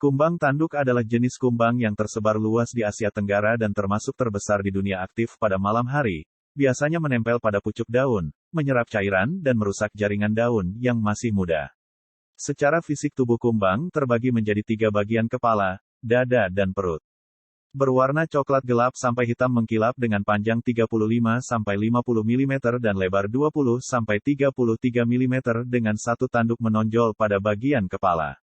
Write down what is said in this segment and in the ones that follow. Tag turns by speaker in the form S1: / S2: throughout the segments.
S1: Kumbang tanduk adalah jenis kumbang yang tersebar luas di Asia Tenggara dan termasuk terbesar di dunia aktif pada malam hari. Biasanya menempel pada pucuk daun, menyerap cairan dan merusak jaringan daun yang masih muda. Secara fisik tubuh kumbang terbagi menjadi 3 bagian: kepala, dada dan perut. Berwarna coklat gelap sampai hitam mengkilap dengan panjang 35-50 mm dan lebar 20-33 mm dengan satu tanduk menonjol pada bagian kepala.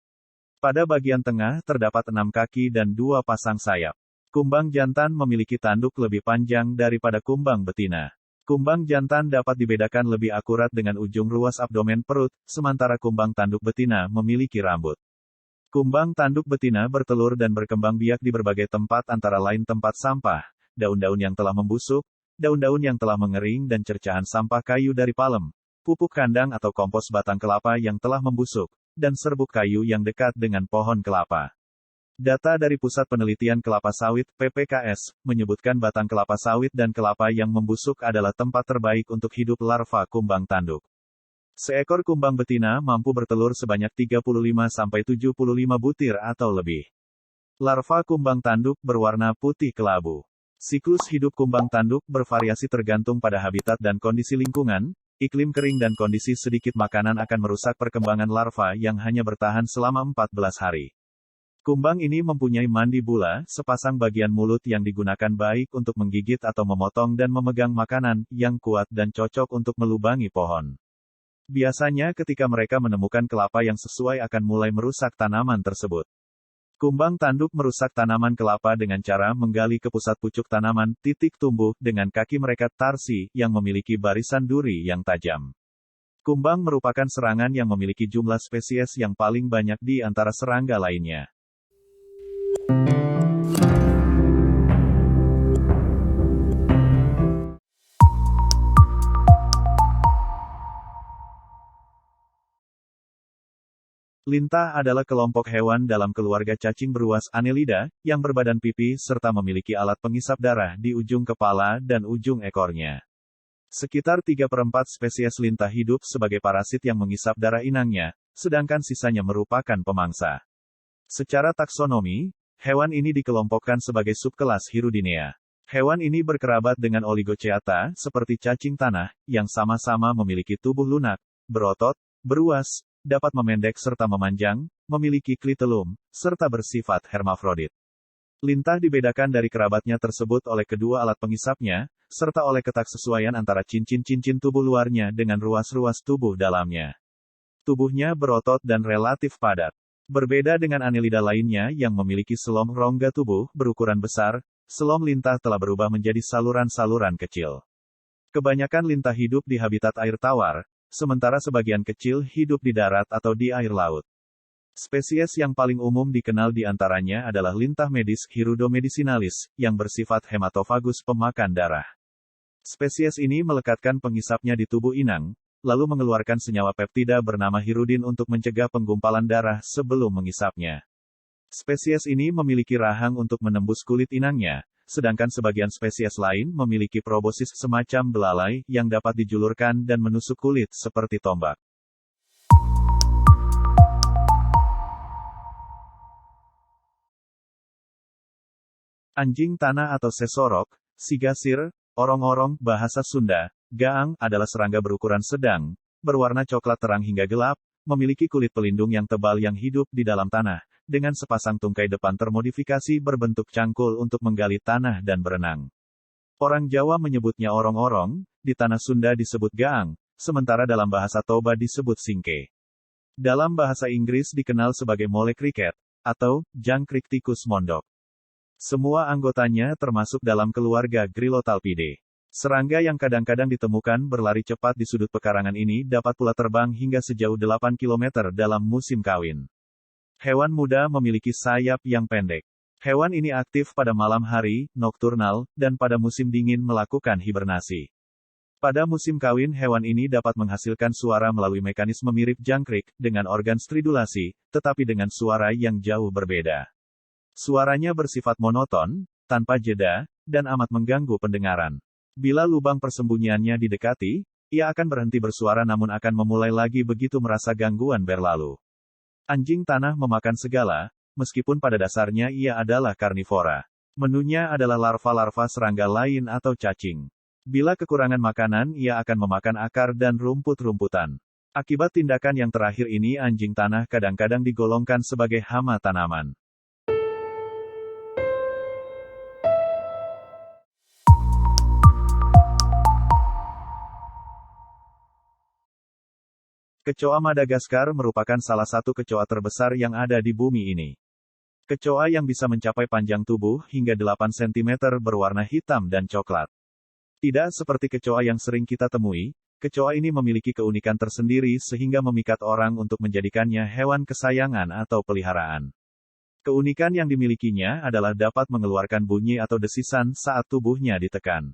S1: Pada bagian tengah terdapat 6 kaki dan 2 pasang sayap. Kumbang jantan memiliki tanduk lebih panjang daripada kumbang betina. Kumbang jantan dapat dibedakan lebih akurat dengan ujung ruas abdomen perut, sementara kumbang tanduk betina memiliki rambut. Kumbang tanduk betina bertelur dan berkembang biak di berbagai tempat antara lain tempat sampah, daun-daun yang telah membusuk, daun-daun yang telah mengering dan cercahan sampah kayu dari palem, pupuk kandang atau kompos batang kelapa yang telah membusuk, dan serbuk kayu yang dekat dengan pohon kelapa. Data dari Pusat Penelitian Kelapa Sawit, PPKS, menyebutkan batang kelapa sawit dan kelapa yang membusuk adalah tempat terbaik untuk hidup larva kumbang tanduk. Seekor kumbang betina mampu bertelur sebanyak 35-75 butir atau lebih. Larva kumbang tanduk berwarna putih kelabu. Siklus hidup kumbang tanduk bervariasi tergantung pada habitat dan kondisi lingkungan. Iklim kering dan kondisi sedikit makanan akan merusak perkembangan larva yang hanya bertahan selama 14 hari. Kumbang ini mempunyai mandibula, sepasang bagian mulut yang digunakan baik untuk menggigit atau memotong dan memegang makanan, yang kuat dan cocok untuk melubangi pohon. Biasanya ketika mereka menemukan kelapa yang sesuai akan mulai merusak tanaman tersebut. Kumbang tanduk merusak tanaman kelapa dengan cara menggali ke pusat pucuk tanaman, titik tumbuh, dengan kaki mereka tarsi, yang memiliki barisan duri yang tajam. Kumbang merupakan serangan yang memiliki jumlah spesies yang paling banyak di antara serangga lainnya. Lintah adalah kelompok hewan dalam keluarga cacing beruas Annelida, yang berbadan pipih serta memiliki alat pengisap darah di ujung kepala dan ujung ekornya. Sekitar 3/4 spesies lintah hidup sebagai parasit yang mengisap darah inangnya, sedangkan sisanya merupakan pemangsa. Secara taksonomi, hewan ini dikelompokkan sebagai subkelas Hirudinea. Hewan ini berkerabat dengan Oligochaeta, seperti cacing tanah, yang sama-sama memiliki tubuh lunak, berotot, beruas, dapat memendek serta memanjang, memiliki klitelum, serta bersifat hermafrodit. Lintah dibedakan dari kerabatnya tersebut oleh kedua alat pengisapnya, serta oleh ketaksesuaian antara cincin-cincin tubuh luarnya dengan ruas-ruas tubuh dalamnya. Tubuhnya berotot dan relatif padat. Berbeda dengan Annelida lainnya yang memiliki selom rongga tubuh berukuran besar, selom lintah telah berubah menjadi saluran-saluran kecil. Kebanyakan lintah hidup di habitat air tawar, sementara sebagian kecil hidup di darat atau di air laut. Spesies yang paling umum dikenal di antaranya adalah lintah medis Hirudomedicinalis, yang bersifat hematofagus pemakan darah. Spesies ini melekatkan pengisapnya di tubuh inang, lalu mengeluarkan senyawa peptida bernama hirudin untuk mencegah penggumpalan darah sebelum mengisapnya. Spesies ini memiliki rahang untuk menembus kulit inangnya, sedangkan sebagian spesies lain memiliki probosis semacam belalai yang dapat dijulurkan dan menusuk kulit seperti tombak. Anjing tanah atau sesorok, sigasir, orong-orong, bahasa Sunda, gaang, adalah serangga berukuran sedang, berwarna coklat terang hingga gelap, memiliki kulit pelindung yang tebal yang hidup di dalam tanah, dengan sepasang tungkai depan termodifikasi berbentuk cangkul untuk menggali tanah dan berenang. Orang Jawa menyebutnya orong-orong, di tanah Sunda disebut gaang, sementara dalam bahasa Toba disebut singke. Dalam bahasa Inggris dikenal sebagai mole cricket, atau jangkrik tikus mondok. Semua anggotanya termasuk dalam keluarga Grylotalpidae. Serangga yang kadang-kadang ditemukan berlari cepat di sudut pekarangan ini dapat pula terbang hingga sejauh 8 km dalam musim kawin. Hewan muda memiliki sayap yang pendek. Hewan ini aktif pada malam hari, nokturnal, dan pada musim dingin melakukan hibernasi. Pada musim kawin hewan ini dapat menghasilkan suara melalui mekanisme mirip jangkrik, dengan organ stridulasi, tetapi dengan suara yang jauh berbeda. Suaranya bersifat monoton, tanpa jeda, dan amat mengganggu pendengaran. Bila lubang persembunyiannya didekati, ia akan berhenti bersuara namun akan memulai lagi begitu merasa gangguan berlalu. Anjing tanah memakan segala, meskipun pada dasarnya ia adalah karnivora. Menunya adalah larva-larva serangga lain atau cacing. Bila kekurangan makanan, ia akan memakan akar dan rumput-rumputan. Akibat tindakan yang terakhir ini, anjing tanah kadang-kadang digolongkan sebagai hama tanaman. Kecoa Madagaskar merupakan salah satu kecoa terbesar yang ada di bumi ini. Kecoa yang bisa mencapai panjang tubuh hingga 8 cm berwarna hitam dan coklat. Tidak seperti kecoa yang sering kita temui, kecoa ini memiliki keunikan tersendiri sehingga memikat orang untuk menjadikannya hewan kesayangan atau peliharaan. Keunikan yang dimilikinya adalah dapat mengeluarkan bunyi atau desisan saat tubuhnya ditekan.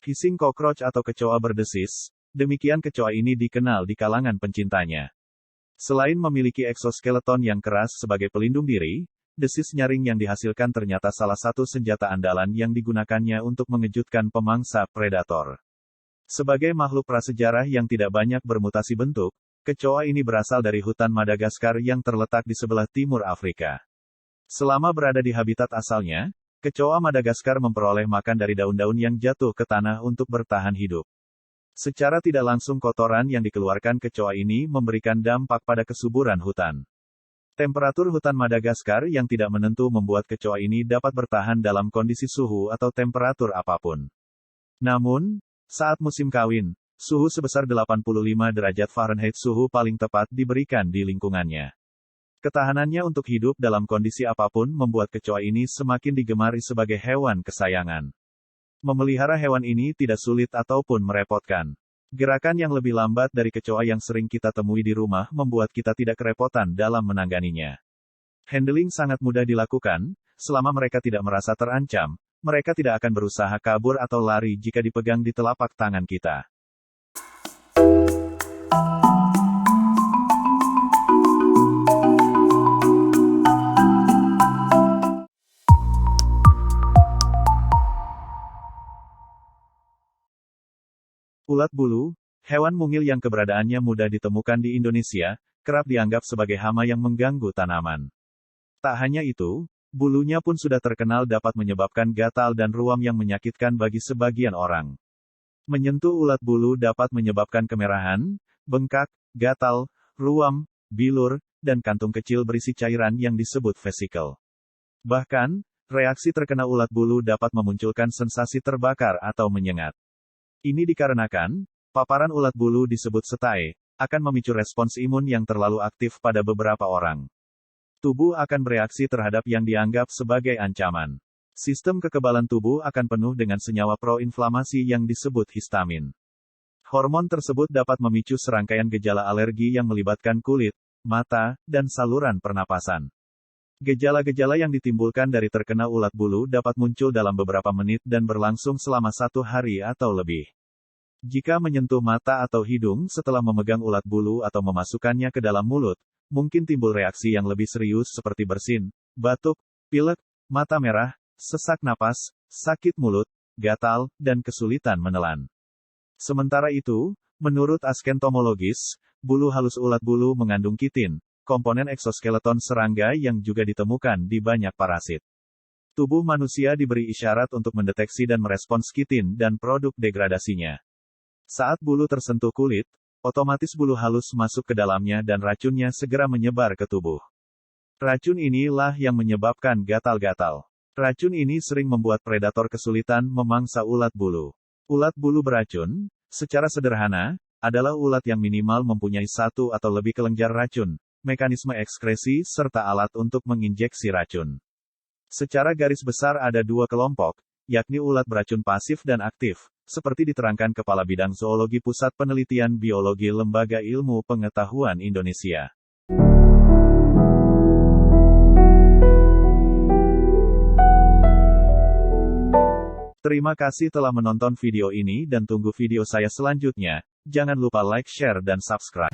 S1: Hissing cockroach atau kecoa berdesis, demikian kecoa ini dikenal di kalangan pencintanya. Selain memiliki eksoskeleton yang keras sebagai pelindung diri, desis nyaring yang dihasilkan ternyata salah satu senjata andalan yang digunakannya untuk mengejutkan pemangsa predator. Sebagai makhluk prasejarah yang tidak banyak bermutasi bentuk, kecoa ini berasal dari hutan Madagaskar yang terletak di sebelah timur Afrika. Selama berada di habitat asalnya, kecoa Madagaskar memperoleh makan dari daun-daun yang jatuh ke tanah untuk bertahan hidup. Secara tidak langsung kotoran yang dikeluarkan kecoa ini memberikan dampak pada kesuburan hutan. Temperatur hutan Madagaskar yang tidak menentu membuat kecoa ini dapat bertahan dalam kondisi suhu atau temperatur apapun. Namun, saat musim kawin, suhu sebesar 85 derajat Fahrenheit suhu paling tepat diberikan di lingkungannya. Ketahanannya untuk hidup dalam kondisi apapun membuat kecoa ini semakin digemari sebagai hewan kesayangan. Memelihara hewan ini tidak sulit ataupun merepotkan. Gerakan yang lebih lambat dari kecoa yang sering kita temui di rumah membuat kita tidak kerepotan dalam menanganinya. Handling sangat mudah dilakukan, selama mereka tidak merasa terancam, mereka tidak akan berusaha kabur atau lari jika dipegang di telapak tangan kita. Ulat bulu, hewan mungil yang keberadaannya mudah ditemukan di Indonesia, kerap dianggap sebagai hama yang mengganggu tanaman. Tak hanya itu, bulunya pun sudah terkenal dapat menyebabkan gatal dan ruam yang menyakitkan bagi sebagian orang. Menyentuh ulat bulu dapat menyebabkan kemerahan, bengkak, gatal, ruam, bilur, dan kantung kecil berisi cairan yang disebut vesikel. Bahkan, reaksi terkena ulat bulu dapat memunculkan sensasi terbakar atau menyengat. Ini dikarenakan, paparan ulat bulu disebut setae, akan memicu respons imun yang terlalu aktif pada beberapa orang. Tubuh akan bereaksi terhadap yang dianggap sebagai ancaman. Sistem kekebalan tubuh akan penuh dengan senyawa proinflamasi yang disebut histamin. Hormon tersebut dapat memicu serangkaian gejala alergi yang melibatkan kulit, mata, dan saluran pernapasan. Gejala-gejala yang ditimbulkan dari terkena ulat bulu dapat muncul dalam beberapa menit dan berlangsung selama 1 hari atau lebih. Jika menyentuh mata atau hidung setelah memegang ulat bulu atau memasukkannya ke dalam mulut, mungkin timbul reaksi yang lebih serius seperti bersin, batuk, pilek, mata merah, sesak napas, sakit mulut, gatal, dan kesulitan menelan. Sementara itu, menurut askentomologis, bulu halus ulat bulu mengandung kitin, komponen eksoskeleton serangga yang juga ditemukan di banyak parasit. Tubuh manusia diberi isyarat untuk mendeteksi dan merespons kitin dan produk degradasinya. Saat bulu tersentuh kulit, otomatis bulu halus masuk ke dalamnya dan racunnya segera menyebar ke tubuh. Racun inilah yang menyebabkan gatal-gatal. Racun ini sering membuat predator kesulitan memangsa ulat bulu. Ulat bulu beracun, secara sederhana, adalah ulat yang minimal mempunyai 1 atau lebih kelenjar racun, mekanisme ekskresi, serta alat untuk menginjeksi racun. Secara garis besar ada 2 kelompok, yakni ulat beracun pasif dan aktif, seperti diterangkan Kepala Bidang Zoologi Pusat Penelitian Biologi Lembaga Ilmu Pengetahuan Indonesia. Terima kasih telah menonton video ini dan tunggu video saya selanjutnya. Jangan lupa like, share, dan subscribe.